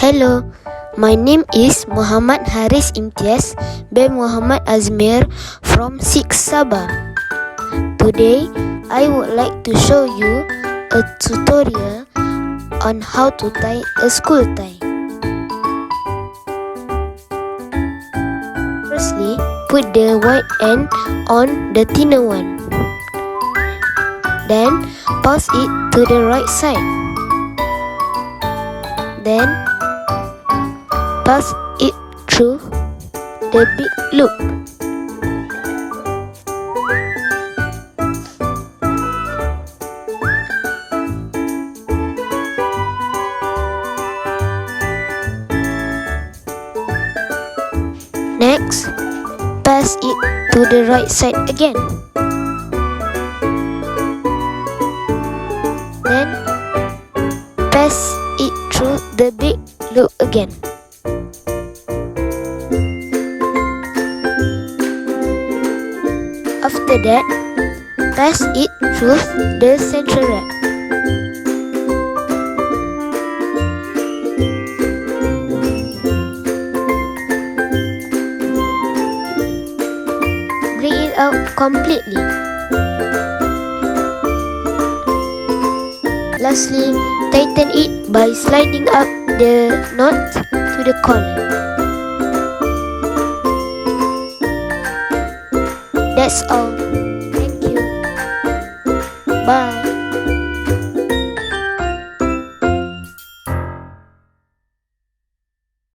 Hello, my name is Muhammad Haris Imtiaz bin Muhammad Azmir from 6 Sabah. Today, I would like to show you a tutorial on how to tie a school tie. Firstly, put the white end on the thinner one. Then, pass it to the right side. Then, pass it through the big loop. Next, pass it to the right side again. Then, pass it through the big loop again. After that, pass it through the central wrap. Bring it out completely. Lastly, tighten it by sliding up the knot to the corner. That's all. Thank you. Bye.